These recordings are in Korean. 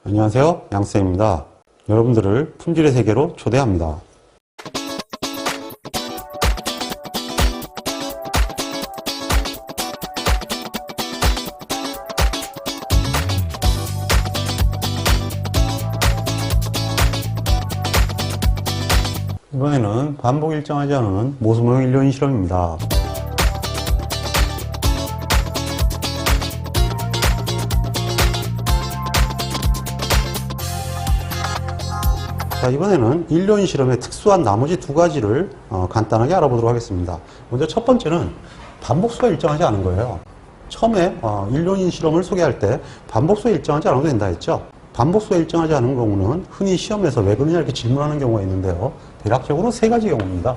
안녕하세요, 양쌤입니다. 여러분들을 품질의 세계로 초대합니다. 이번에는 반복 일정하지 않은 모순모형 일료인 실험입니다. 자, 이번에는 일료인 실험의 특수한 나머지 두 가지를 간단하게 알아보도록 하겠습니다. 먼저 첫 번째는 반복수가 일정하지 않은 거예요. 처음에 일료인 실험을 소개할 때 반복수가 일정하지 않아도 된다 했죠. 반복수가 일정하지 않은 경우는 흔히 시험에서 왜 그러냐 이렇게 질문하는 경우가 있는데요. 대략적으로 세 가지 경우입니다.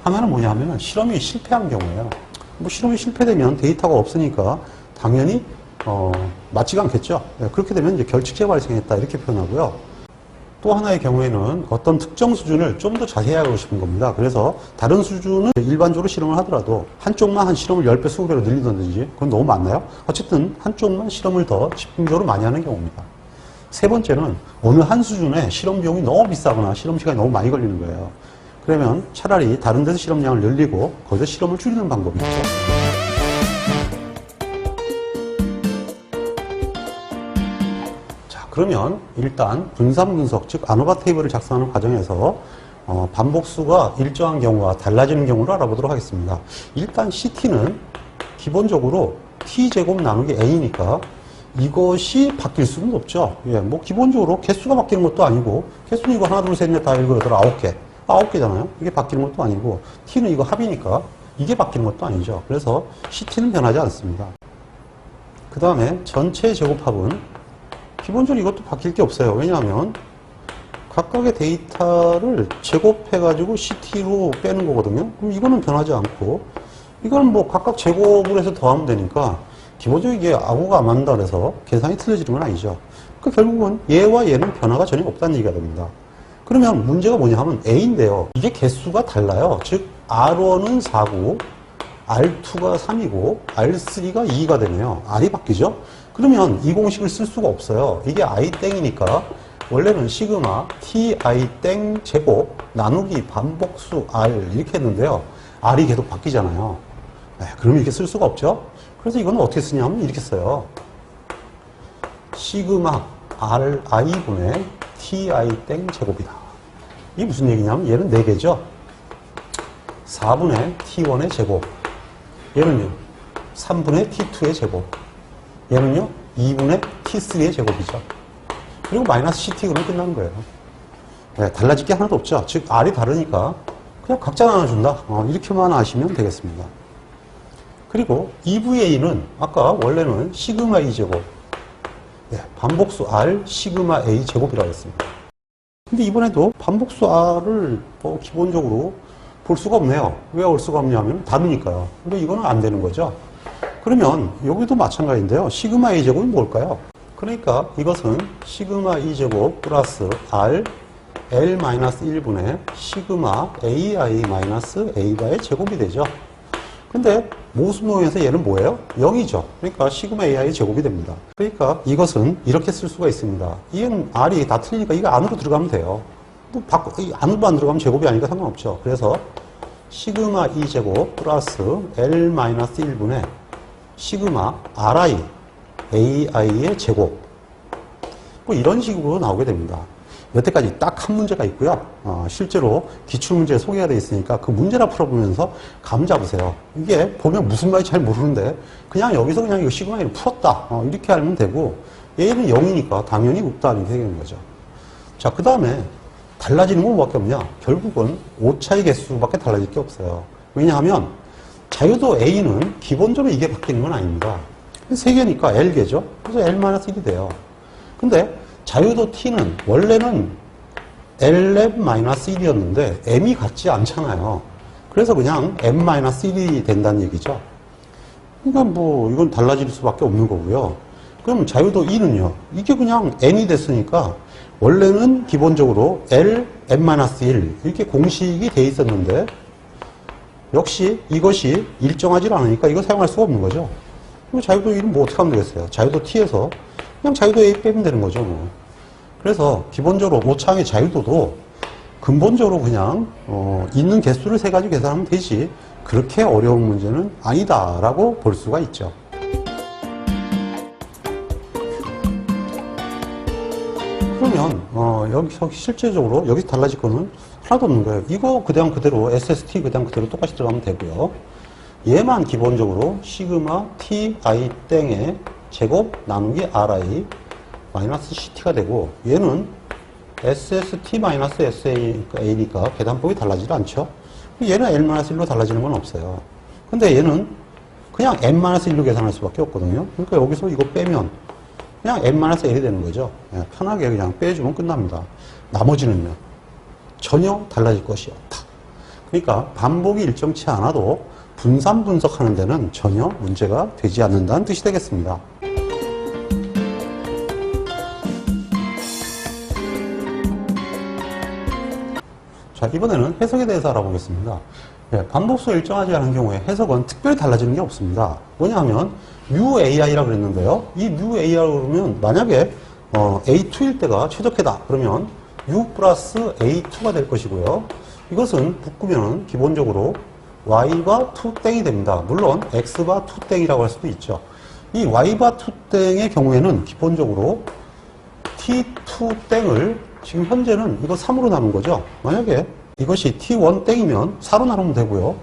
하나는 뭐냐 하면 실험이 실패한 경우예요. 뭐 실험이 실패되면 데이터가 없으니까 당연히 맞지가 않겠죠. 그렇게 되면 이제 결칙제가 발생했다 이렇게 표현하고요. 또 하나의 경우에는 어떤 특정 수준을 좀 더 자세히 알고 싶은 겁니다. 그래서 다른 수준은 일반적으로 실험을 하더라도 한쪽만 한 실험을 10배, 20배로 늘리던지 그건 너무 많나요? 어쨌든 한쪽만 실험을 더 집중적으로 많이 하는 경우입니다. 세 번째는 어느 한 수준의 실험 비용이 너무 비싸거나 실험 시간이 너무 많이 걸리는 거예요. 그러면 차라리 다른 데서 실험량을 늘리고 거기서 실험을 줄이는 방법이 있죠. 그러면 일단 분산 분석, 즉 아노바 테이블을 작성하는 과정에서 반복수가 일정한 경우와 달라지는 경우를 알아보도록 하겠습니다. 일단 CT는 기본적으로 T제곱 나누기 A니까 이것이 바뀔 수는 없죠. 예, 뭐 기본적으로 개수가 바뀌는 것도 아니고 개수는 이거 하나, 둘, 셋, 넷 다 읽어더라 9개. 9개잖아요. 이게 바뀌는 것도 아니고 T는 이거 합이니까 이게 바뀌는 것도 아니죠. 그래서 CT는 변하지 않습니다. 그 다음에 전체 제곱합은 기본적으로 이것도 바뀔 게 없어요. 왜냐하면 각각의 데이터를 제곱해가지고 CT로 빼는 거거든요. 그럼 이거는 변하지 않고 이거는 뭐 각각 제곱을 해서 더하면 되니까 기본적으로 이게 아구가 안 맞는다 그래서 계산이 틀려지는 건 아니죠. 그 결국은 얘와 얘는 변화가 전혀 없다는 얘기가 됩니다. 그러면 문제가 뭐냐 하면 A인데요. 이게 개수가 달라요. 즉 R1은 4고 R2가 3이고 R3가 2가 되네요. R이 바뀌죠? 그러면 이 공식을 쓸 수가 없어요. 이게 I 땡이니까 원래는 시그마 ti 땡 제곱 나누기 반복수 R 이렇게 했는데요. R이 계속 바뀌잖아요. 그러면 이렇게 쓸 수가 없죠? 그래서 이거는 어떻게 쓰냐면 이렇게 써요. 시그마 Ri분의 ti 땡 제곱이다. 이게 무슨 얘기냐면 얘는 4개죠? 4분의 T1의 제곱. 얘는요, 3분의 T2의 제곱. 얘는요, 2분의 T3의 제곱이죠. 그리고 마이너스 CT 그러면 끝나는 거예요. 네, 달라질 게 하나도 없죠. 즉, R이 다르니까 그냥 각자 나눠준다. 이렇게만 아시면 되겠습니다. 그리고 EVA는 아까 원래는 시그마 A 제곱. 네, 반복수 R 시그마 A 제곱이라고 했습니다. 근데 이번에도 반복수 R을 기본적으로 볼 수가 없네요. 왜 올 수가 없냐면 다르니까요. 근데 이거는 안 되는 거죠. 그러면 여기도 마찬가지인데요. 시그마 A 제곱이 뭘까요? 그러니까 이것은 시그마 E 제곱 플러스 R L-1분의 시그마 AI-A바의 제곱이 되죠. 근데 모순모형에서 얘는 뭐예요? 0이죠. 그러니까 시그마 AI 제곱이 됩니다. 그러니까 이것은 이렇게 쓸 수가 있습니다. 이건 R이 다 틀리니까 이거 안으로 들어가면 돼요. 안으로 안 들어가면 제곱이 아니니까 상관없죠. 그래서 시그마 E 제곱 플러스 L-1분의 시그마 RI AI의 제곱 뭐 이런 식으로 나오게 됩니다. 여태까지 딱 한 문제가 있고요. 실제로 기출문제 소개가 되어 있으니까 그 문제나 풀어보면서 감 잡으세요. 이게 보면 무슨 말인지 잘 모르는데 그냥 여기서 그냥 이거 시그마 E를 풀었다 이렇게 알면 되고 얘는 0이니까 당연히 없다 이렇게 되는 거죠. 자, 그 다음에 달라지는 건 뭐밖에 없냐? 결국은 오차의 개수밖에 달라질 게 없어요. 왜냐하면 자유도 A는 기본적으로 이게 바뀌는 건 아닙니다. 3개니까 L개죠? 그래서 L-1이 돼요. 근데 자유도 T는 원래는 L-1이었는데 M이 같지 않잖아요. 그래서 그냥 M-1이 된다는 얘기죠. 그러니까 뭐 이건 달라질 수밖에 없는 거고요. 그럼 자유도 E는요? 이게 그냥 N이 됐으니까 원래는 기본적으로 L, M-1 이렇게 공식이 돼 있었는데 역시 이것이 일정하지 않으니까 이거 사용할 수가 없는 거죠. 자유도 E는 뭐 어떻게 하면 되겠어요? 자유도 T에서 그냥 자유도 A 빼면 되는 거죠. 뭐. 그래서 기본적으로 오차항의 자유도도 근본적으로 그냥 있는 개수를 세 가지 계산하면 되지 그렇게 어려운 문제는 아니다라고 볼 수가 있죠. 그러면 여기서 실제적으로 여기서 달라질 거는 하나도 없는 거예요. 이거 그냥 그대로 SST 그냥 그대로 똑같이 들어가면 되고요. 얘만 기본적으로 시그마 ti 땡의 제곱 나누기 ri 마이너스 ct가 되고 얘는 SST 마이너스 SA니까 계산법이 달라지지 않죠. 얘는 N-1로 달라지는 건 없어요. 근데 얘는 그냥 N-1로 계산할 수밖에 없거든요. 그러니까 여기서 이거 빼면 그냥 N-L이 되는 거죠. 편하게 그냥 빼주면 끝납니다. 나머지는요. 전혀 달라질 것이 없다. 그러니까 반복이 일정치 않아도 분산 분석하는 데는 전혀 문제가 되지 않는다는 뜻이 되겠습니다. 자, 이번에는 해석에 대해서 알아보겠습니다. 반복수 일정하지 않은 경우에 해석은 특별히 달라지는 게 없습니다. 뭐냐 하면 UAI라고 그랬는데요. 이 UAI라고 그러면 만약에 A2일 때가 최적해다. 그러면 U 플러스 A2가 될 것이고요. 이것은 묶으면 기본적으로 Y바 2땡이 됩니다. 물론 X바 2땡이라고 할 수도 있죠. 이 Y바 2땡의 경우에는 기본적으로 T2땡을 지금 현재는 이거 3으로 나눈 거죠. 만약에 이것이 T1 땡이면 4로 나누면 되고요.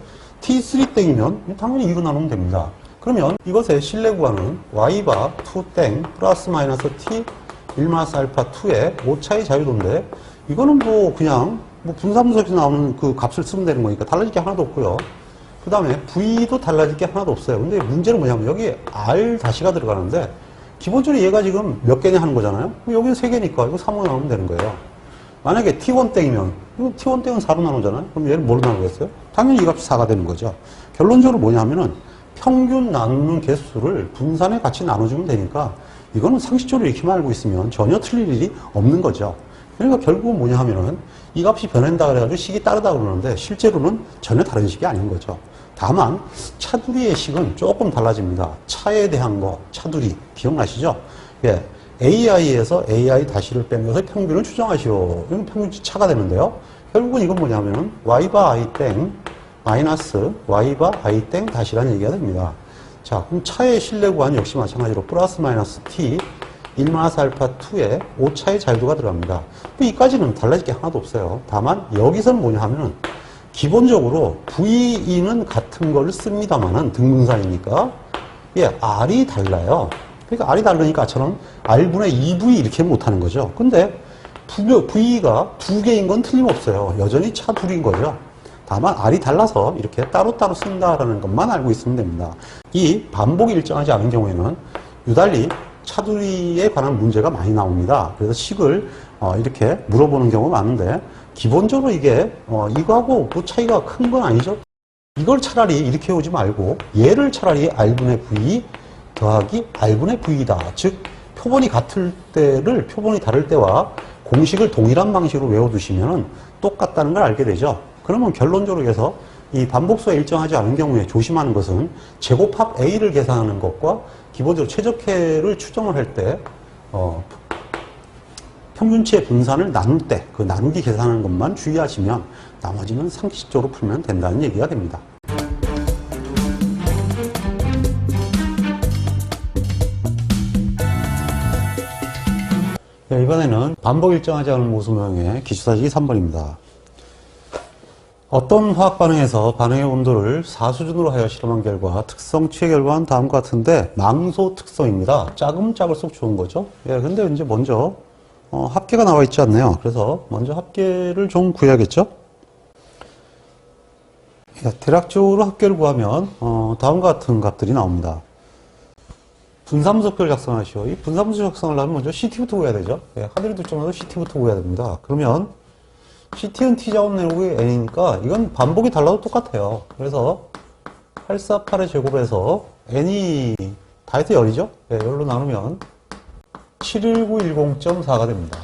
T3 땡이면 당연히 2로 나누면 됩니다. 그러면 이것의 실내 구간은 Y바 2 땡 플러스 마이너스 T 1 마이너스 알파 2의 오차의 자유도인데 이거는 뭐 그냥 뭐 분사분석에서 나오는 그 값을 쓰면 되는 거니까 달라질 게 하나도 없고요. 그 다음에 V도 달라질 게 하나도 없어요. 근데 문제는 뭐냐면 여기 R 다시가 들어가는데 기본적으로 얘가 지금 몇 개냐 하는 거잖아요. 여기는 3개니까 이거 3으로 나누면 되는 거예요. 만약에 T1 땡이면 이거 T1 땡은 4로 나누잖아요. 그럼 얘를 뭐로 나누겠어요? 당연히 이 값이 4가 되는 거죠. 결론적으로 뭐냐면은 평균 나누는 개수를 분산에 같이 나눠주면 되니까 이거는 상식적으로 이렇게만 알고 있으면 전혀 틀릴 일이 없는 거죠. 그러니까 결국은 뭐냐 하면은 이 값이 변한다 그래가지고 식이 따르다 그러는데 실제로는 전혀 다른 식이 아닌 거죠. 다만 차두리의 식은 조금 달라집니다. 차에 대한 거, 차두리 기억나시죠? 예, AI에서 AI 다시를 빼면서 평균을 추정하시오. 이건 평균치 차가 되는데요. 결국은 이건 뭐냐면은 Y바 I 땡 마이너스 Y바 I 땡 다시라는 얘기가 됩니다. 자, 그럼 차의 실내 구간 역시 마찬가지로 플러스 마이너스 T 1 마이너스 알파 2에 오차의 자유도가 들어갑니다. 이까지는 달라질 게 하나도 없어요. 다만 여기서는 뭐냐 하면은 기본적으로 VE는 같은 걸 씁니다만은 등분산이니까 예, R이 달라요. 그러니까 R이 다르니까 아처럼 R분의 2V 이렇게 못하는 거죠. 근데 VE가 두 개인 건 틀림없어요. 여전히 차 둘인 거죠. 다만 R이 달라서 이렇게 따로따로 쓴다라는 것만 알고 있으면 됩니다. 이 반복이 일정하지 않은 경우에는 유달리 차두리에 관한 문제가 많이 나옵니다. 그래서 식을 이렇게 물어보는 경우가 많은데 기본적으로 이게 이거하고 뭐 차이가 큰 건 아니죠. 이걸 차라리 이렇게 오지 말고 얘를 차라리 R분의 V 더하기 R분의 V다. 즉 표본이 같을 때를 표본이 다를 때와 공식을 동일한 방식으로 외워두시면 똑같다는 걸 알게 되죠. 그러면 결론적으로 해서 이 반복수가 일정하지 않은 경우에 조심하는 것은 제곱합 A를 계산하는 것과 기본적으로 최적해를 추정을 할 때 평균치의 분산을 나눌 때 그 나누기 계산하는 것만 주의하시면 나머지는 상식적으로 풀면 된다는 얘기가 됩니다. 네, 이번에는 반복 일정하지 않은 모수 모형의 기출사식이 3번입니다. 어떤 화학 반응에서 반응의 온도를 4수준으로 하여 실험한 결과 특성치의 결과는 다음과 같은데 망소 특성입니다. 작으면 작을수록 좋은 거죠. 예, 근데 이제 먼저 합계가 나와 있지 않네요. 그래서 먼저 합계를 좀 구해야겠죠. 예, 대략적으로 합계를 구하면 다음과 같은 값들이 나옵니다. 분산분석표를 작성하시오. 이 분산분석 작성을 하면 먼저 CT부터 구해야 되죠. 예, 하늘이 둘 점에서 CT부터 구해야 됩니다. 그러면 CT는 T작업 내로의 N이니까 이건 반복이 달라도 똑같아요. 그래서 848의 제곱에서 N이 다 해서 열이죠? 네, 열로 나누면 71910.4가 됩니다.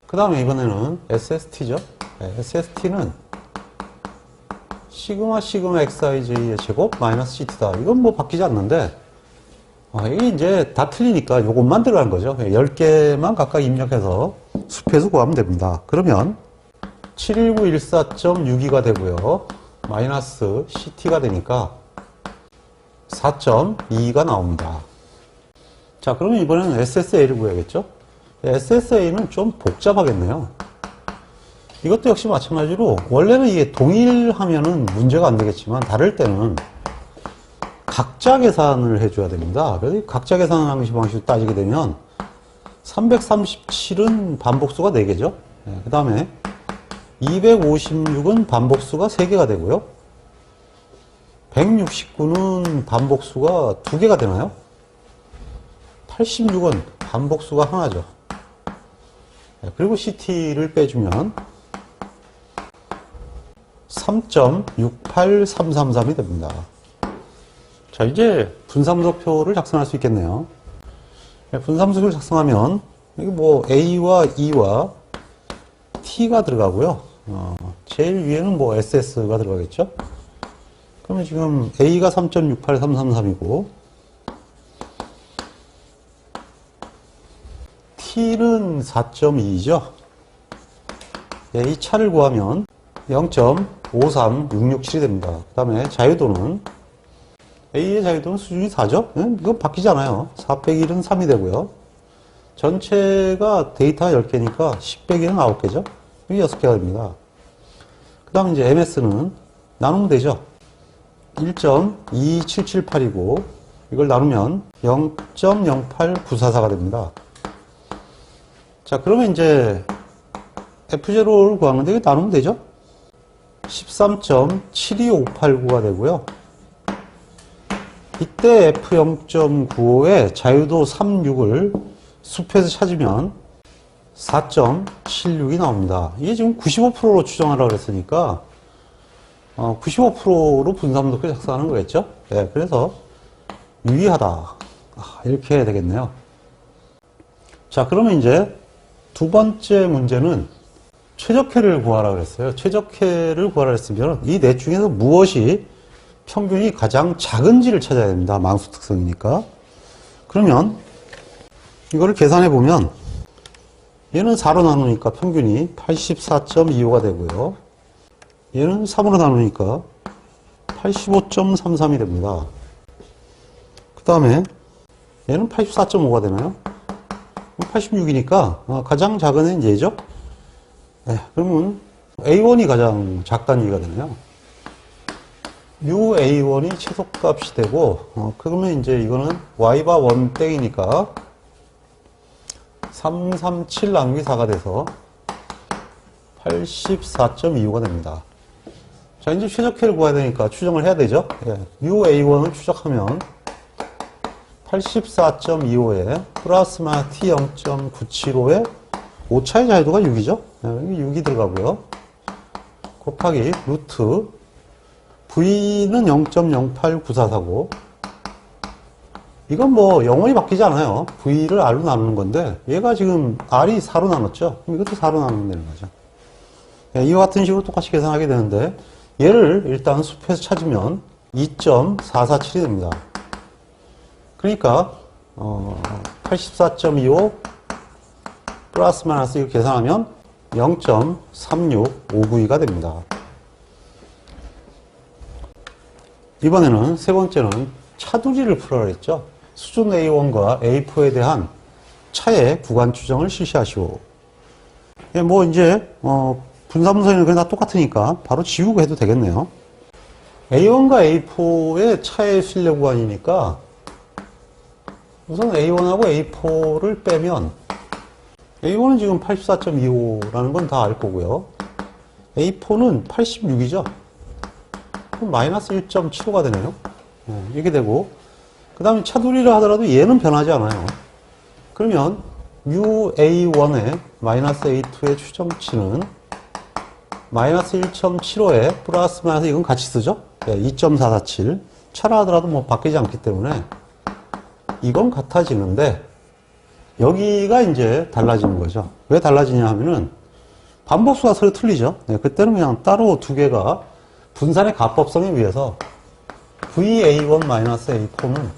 그 다음에 이번에는 SST죠? 네, SST는 시그마 XIJ의 제곱 마이너스 CT다. 이건 뭐 바뀌지 않는데 이게 이제 다 틀리니까 요것만 들어간 거죠. 10개만 각각 입력해서 숲에서 구하면 됩니다. 그러면 71914.62가 되고요. 마이너스 CT가 되니까 4.2가 나옵니다. 자, 그러면 이번에는 SSA를 구해야겠죠? SSA는 좀 복잡하겠네요. 이것도 역시 마찬가지로 원래는 이게 동일하면은 문제가 안 되겠지만 다를 때는 각자 계산을 해줘야 됩니다. 그래서 각자 계산 방식으로 따지게 되면 337은 반복수가 4개죠. 그 다음에 256은 반복수가 3개가 되고요. 169는 반복수가 2개가 되나요? 86은 반복수가 하나죠. 그리고 CT를 빼주면 3.68333이 됩니다. 자, 이제 분삼수표를 작성할 수 있겠네요. 분삼수표를 작성하면 여기 뭐 A와 E와 T가 들어가고요. 제일 위에는 뭐 SS가 들어가겠죠. 그러면 지금 A가 3.68333이고 T는 4.2죠. 이 차를 구하면 0.53667이 됩니다. 그 다음에 자유도는 A의 자유도는 수준이 4죠? 이건 바뀌지 않아요. 4 빼기 1은 3이 되고요. 전체가 데이터가 10개니까 10 빼기 1은 9개죠? 이게 6개가 됩니다. 그 다음에 이제 MS는 나누면 되죠? 1.2778이고 이걸 나누면 0.08944가 됩니다. 자, 그러면 이제 F0를 구하는 건데 이거 나누면 되죠? 13.72589가 되고요. 이때 F0.95에 자유도 36을 숲에서 찾으면 4.76이 나옵니다. 이게 지금 95%로 추정하라고 그랬으니까 95%로 분삼수표 작성하는 거겠죠? 네, 그래서 유의하다. 이렇게 해야 되겠네요. 자, 그러면 이제 두 번째 문제는 최적회를 구하라 그랬어요. 최적회를 구하라 했으면 이 넷 중에서 무엇이 평균이 가장 작은지를 찾아야 됩니다. 망수 특성이니까. 그러면 이거를 계산해 보면 얘는 4로 나누니까 평균이 84.25가 되고요. 얘는 3으로 나누니까 85.33이 됩니다. 그 다음에 얘는 84.5가 되나요? 86이니까 가장 작은 애는 얘죠? 네, 그러면 A1이 가장 작다는 얘기가 되네요. A1이 최소값이 되고 그러면 이제 이거는 Y바 1 땡이니까 337 나누기 4가 돼서 84.25가 됩니다. 자, 이제 최적회를 구해야 되니까 추정을 해야 되죠. 예, A1을 추적하면 84.25에 플러스 마이너스 T 0.975에 오차의 자유도가 6이죠. 예, 6이 들어가고요. 곱하기 루트 V는 0.08944고 이건 뭐 영원히 바뀌지 않아요. V를 R로 나누는 건데 얘가 지금 R이 4로 나눴죠. 그럼 이것도 4로 나누면 되는 거죠. 예, 이와 같은 식으로 똑같이 계산하게 되는데 얘를 일단 숲에서 찾으면 2.447이 됩니다. 그러니까 84.25 플러스 마이너스 이렇게 계산하면 0.36592가 됩니다. 이번에는 세 번째는 차두리를 풀어라 했죠. 수준 A1과 A4에 대한 차의 구간 추정을 실시하시오. 예, 뭐 이제 분사분선이는 그냥 다 똑같으니까 바로 지우고 해도 되겠네요. A1과 A4의 차의 실내 구간이니까 우선 A1하고 A4를 빼면 A1은 지금 84.25라는 건 다 알 거고요. A4는 86이죠. 그럼 마이너스 1.75가 되네요. 이렇게 되고 그 다음에 차두리를 하더라도 얘는 변하지 않아요. 그러면 UA1에 마이너스 A2의 추정치는 마이너스 1.75에 플러스 마이너스 이건 같이 쓰죠. 2.447 차라 하더라도 뭐 바뀌지 않기 때문에 이건 같아지는데 여기가 이제 달라지는 거죠. 왜 달라지냐 하면은 반복수가 서로 틀리죠. 그때는 그냥 따로 두 개가 분산의 가법성에 의해서 VA1-A4는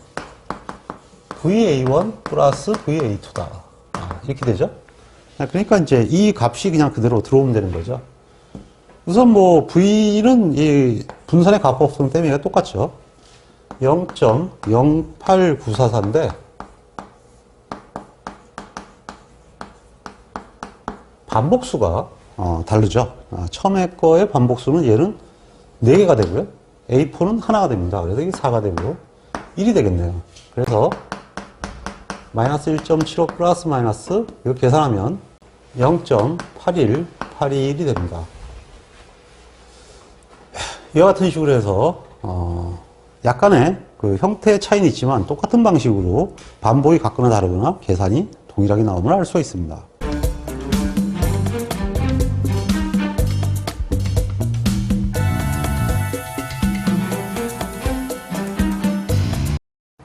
VA1 플러스 VA2다. 이렇게 되죠? 그러니까 이제 이 값이 그냥 그대로 들어오면 되는 거죠. 우선 뭐 V는 이 분산의 가법성 때문에 똑같죠. 0.08944인데 반복수가 다르죠. 처음에 거의 반복수는 얘는 4개가 되고요. A4는 하나가 됩니다. 그래서 이게 4가 되고 1이 되겠네요. 그래서 마이너스 1.75 플러스 마이너스 이거 계산하면 0.81821이 됩니다. 이와 같은 식으로 해서 약간의 그 형태의 차이는 있지만 똑같은 방식으로 반복이 같거나 다르거나 계산이 동일하게 나옴을 알 수가 있습니다.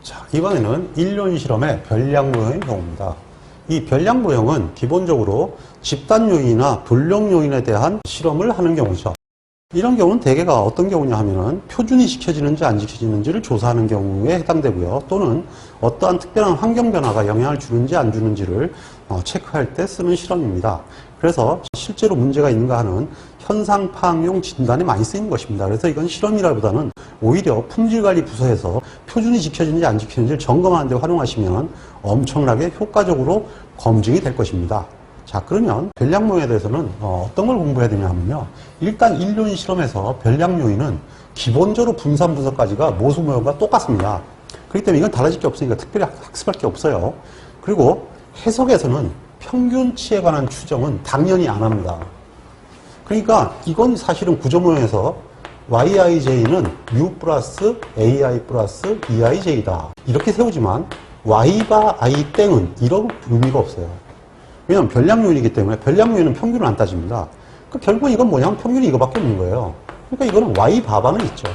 자, 이번에는 1년 실험의 변량 모형의 경우입니다. 이 변량 모형은 기본적으로 집단 요인이나 돌력 요인에 대한 실험을 하는 경우죠. 이런 경우는 대개가 어떤 경우냐 하면은 표준이 지켜지는지 안 지켜지는지를 조사하는 경우에 해당되고요. 또는 어떠한 특별한 환경 변화가 영향을 주는지 안 주는지를 체크할 때 쓰는 실험입니다. 그래서 실제로 문제가 있는가 하는 현상 파악용 진단에 많이 쓰이는 것입니다. 그래서 이건 실험이라기보다는 오히려 품질관리 부서에서 표준이 지켜지는지 안 지켜지는지를 점검하는 데 활용하시면 엄청나게 효과적으로 검증이 될 것입니다. 자, 그러면 변량 모형에 대해서는 어떤 걸 공부해야 되냐 하면요. 일단 1년 실험에서 변량 요인은 기본적으로 분산 분석까지가 모수 모형과 똑같습니다. 그렇기 때문에 이건 달라질 게 없으니까 특별히 학습할 게 없어요. 그리고 해석에서는 평균치에 관한 추정은 당연히 안 합니다. 그러니까 이건 사실은 구조 모형에서 yij는 u 플러스 ai 플러스 eij다. 이렇게 세우지만 y바 i 땡은 이런 의미가 없어요. 왜냐하면 변량 요인이기 때문에 변량 요인은 평균을 안 따집니다. 그 결국 이건 뭐냐면 평균이 이거밖에 없는 거예요. 그러니까 이거는 y 바바는 있죠.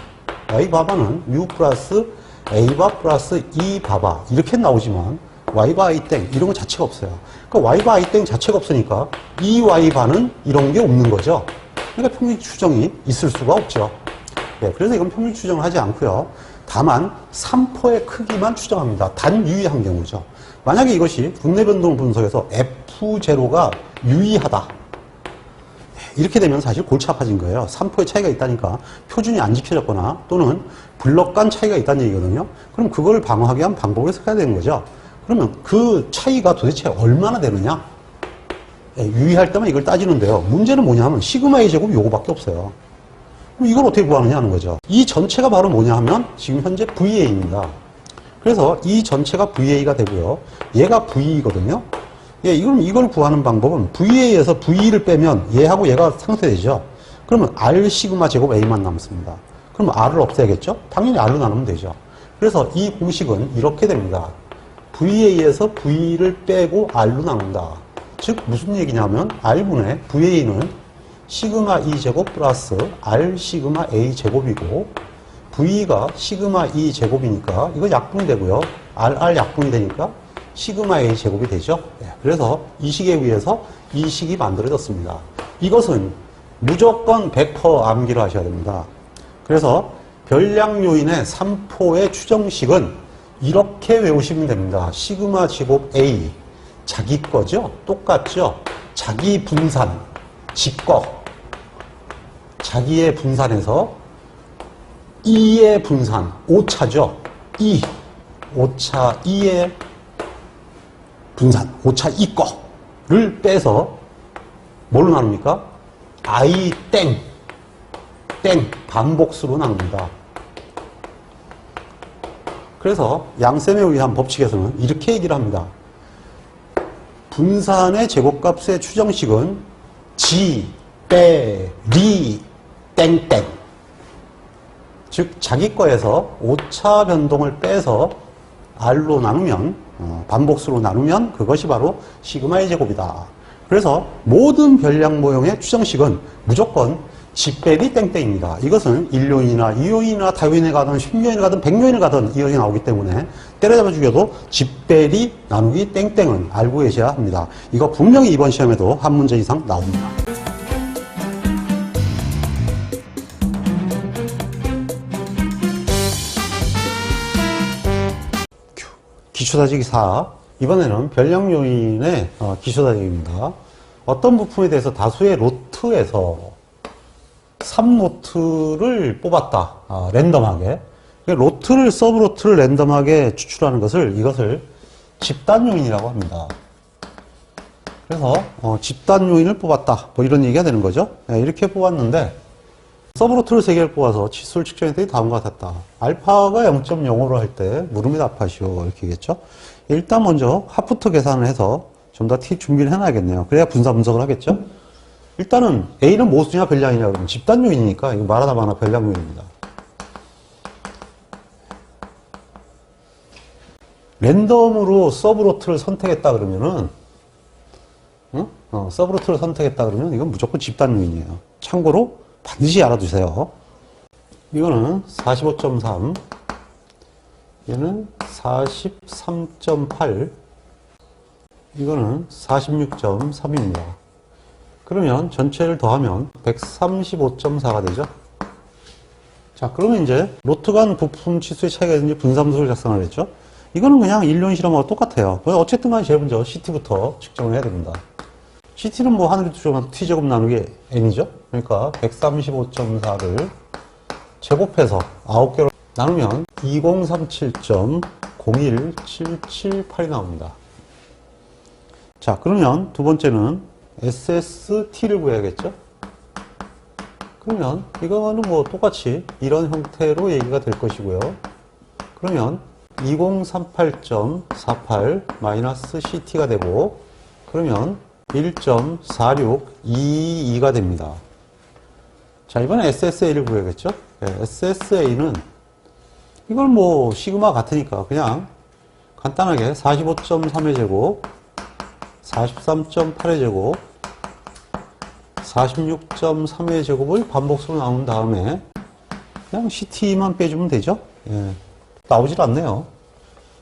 y 바바는 u 플러스 a 바 플러스 e 바바 이렇게 나오지만 y 바 i 땡 이런 거 자체가 없어요. 그러니까 y 바 i 땡 자체가 없으니까 이 y 바는 이런 게 없는 거죠. 그러니까 평균 추정이 있을 수가 없죠. 네, 그래서 이건 평균 추정을 하지 않고요. 다만 3포의 크기만 추정합니다. 단 유의한 경우죠. 만약에 이것이 분내 변동 분석에서 F0가 유의하다. 이렇게 되면 사실 골치 아파진 거예요. 3포의 차이가 있다니까 표준이 안 지켜졌거나 또는 블럭 간 차이가 있다는 얘기거든요. 그럼 그걸 방어하기 위한 방법을 써야 되는 거죠. 그러면 그 차이가 도대체 얼마나 되느냐? 유의할 때만 이걸 따지는데요. 문제는 뭐냐 하면 시그마의 제곱이 요거밖에 없어요. 그럼 이걸 어떻게 구하느냐 하는 거죠. 이 전체가 바로 뭐냐 하면 지금 현재 VA입니다. 그래서 이 전체가 VA가 되고요. 얘가 V거든요. 예, 이걸 구하는 방법은 VA에서 V를 빼면 얘하고 얘가 상쇄되죠. 그러면 R 시그마 제곱 A만 남습니다. 그럼 R을 없애야겠죠? 당연히 R로 나누면 되죠. 그래서 이 공식은 이렇게 됩니다. VA에서 V를 빼고 R로 나눈다. 즉 무슨 얘기냐면 R분의 VA는 시그마 E 제곱 플러스 R 시그마 A 제곱이고 V가 시그마 E 제곱이니까 이거 약분이 되고요. RR 약분이 되니까 시그마 A 제곱이 되죠. 그래서 이 식에 의해서 이 식이 만들어졌습니다. 이것은 무조건 100% 암기를 하셔야 됩니다. 그래서 변량 요인의 3포의 추정식은 이렇게 외우시면 됩니다. 시그마 제곱 A 자기 거죠? 똑같죠? 자기 분산 지 거 자기의 분산에서 E의 분산, 오차죠. E, 오차 E의 분산, 오차 E 거를 빼서 뭘로 나눕니까? I 땡, 반복수로 나눕니다. 그래서 양셈에 의한 법칙에서는 이렇게 얘기를 합니다. 분산의 제곱값의 추정식은 지, 빼, 리, 땡땡. 즉 자기 거에서 오차 변동을 빼서 R로 나누면 반복수로 나누면 그것이 바로 시그마의 제곱이다. 그래서 모든 변량 모형의 추정식은 무조건 집배리 땡땡입니다. 이것은 1요인이나 2요인이나 다요인에 가든 10요인에 가든 100요인에 가든 이것이 나오기 때문에 때려잡아 죽여도 집배리 나누기 땡땡은 알고 계셔야 합니다. 이거 분명히 이번 시험에도 한 문제 이상 나옵니다. 기초다지기 4. 이번에는 변량 요인의 기초다지기입니다. 어떤 부품에 대해서 다수의 로트에서 3로트를 뽑았다. 랜덤하게. 로트를, 서브로트를 랜덤하게 추출하는 이것을 집단 요인이라고 합니다. 그래서 집단 요인을 뽑았다. 뭐 이런 얘기가 되는 거죠. 이렇게 뽑았는데 서브로트를 3개를 뽑아서 치수를 측정했더니 다음과 같았다. 알파가 0.05로 할 때 물음에 답하시오. 이렇게 겠죠. 일단 먼저 합부터 계산을 해서 좀 더 준비를 해놔야겠네요. 그래야 분석을 하겠죠. 일단은 A는 모수냐 변량이냐 그러면 집단 요인이니까 이거 말하다 마나 변량 요인입니다. 랜덤으로 서브로트를 선택했다 그러면은 서브로트를 선택했다 그러면 이건 무조건 집단 요인이에요. 참고로 반드시 알아두세요. 이거는 45.3, 얘는 43.8, 이거는 46.3입니다. 그러면 전체를 더하면 135.4가 되죠. 자, 그러면 이제 로트 간 부품 치수의 차이가 있는지 분삼수를 작성을 했죠. 이거는 그냥 일련 실험하고 똑같아요. 어쨌든 간에 제일 먼저 CT부터 측정을 해야 됩니다. CT는 뭐 하늘이 두 제곱 T제곱 나누기 N이죠. 그러니까 135.4를 제곱해서 9개로 나누면 2037.01778이 나옵니다. 자, 그러면 두 번째는 SST를 구해야겠죠? 그러면 이거는 뭐 똑같이 이런 형태로 얘기가 될 것이고요. 그러면 2038.48 마이너스 CT가 되고, 그러면 1.4622가 됩니다. 자, 이번에 SSA를 구해야겠죠? 네, SSA는 이걸 뭐 시그마 같으니까 그냥 간단하게 45.3의 제곱, 43.8의 제곱, 46.3의 제곱을 반복수로 나눈 다음에 그냥 CT만 빼주면 되죠. 예. 나오질 않네요.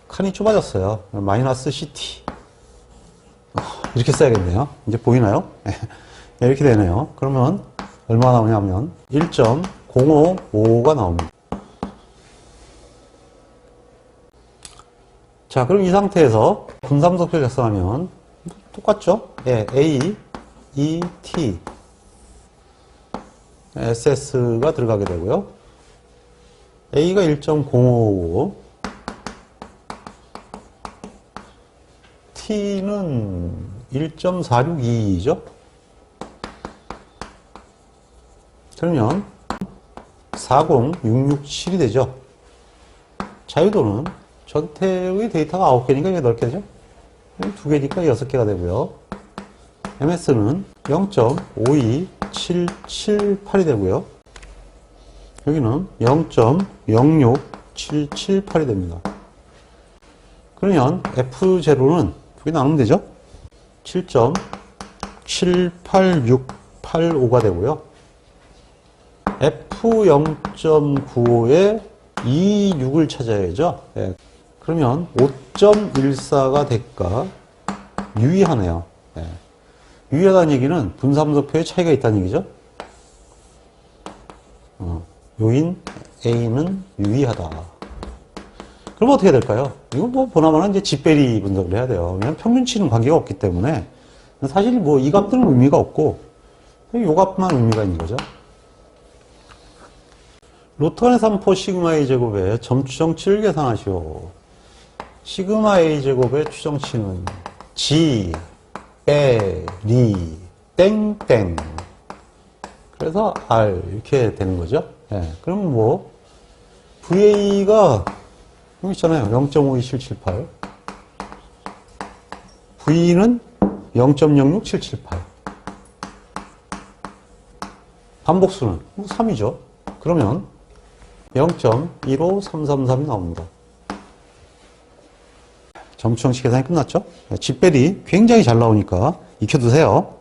칸이 좁아졌어요. 마이너스 CT. 이렇게 써야겠네요. 이제 보이나요? 예, 이렇게 되네요. 그러면 얼마 나오냐면 1.055가 나옵니다. 자, 그럼 이 상태에서 분삼속표를 작성하면 똑같죠? 예, A, E, T, SS가 들어가게 되고요. A가 1.055, T는 1.462죠? 그러면 40667이 되죠? 자유도는 전태의 데이터가 9개니까 이게 8개죠? 2개니까 6개가 되고요. MS는 0.52778이 되고요. 여기는 0.06778이 됩니다. 그러면 F0는 2개 나누면 되죠? 7.78685가 되고요. F0.95에 26을 찾아야죠. 네. 그러면 5.14가 될까? 유의하네요. 네. 유의하다는 얘기는 분삼속표에 차이가 있다는 얘기죠. 요인 A는 유의하다. 그럼 어떻게 될까요? 이거 뭐 보나마나 이제 집배리 분석을 해야 돼요. 그냥 평균치는 관계가 없기 때문에 사실 뭐 이 값들은 의미가 없고 이 값만 의미가 있는 거죠. 로트 간의 3포 시그마 A 제곱의 점 추정치를 계산하시오. 시그마 A 제곱의 추정치는 G, 리, 땡땡. 그래서 R 이렇게 되는 거죠. 예, 그럼 뭐 VA가 여기 있잖아요. 0.52778. V는 0.06778. 반복수는 3이죠. 그러면 0.15333이 나옵니다. 점추정치 계산이 끝났죠? 집벨이 굉장히 잘 나오니까 익혀두세요.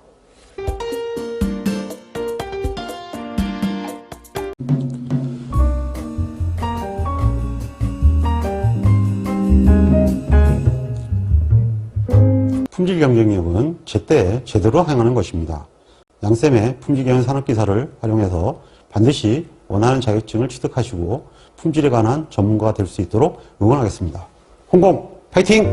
품질 경쟁력은 제때 제대로 행하는 것입니다. 양쌤의 품질 경영 산업기사를 활용해서 반드시 원하는 자격증을 취득하시고 품질에 관한 전문가가 될 수 있도록 응원하겠습니다. 홍콩 화이팅!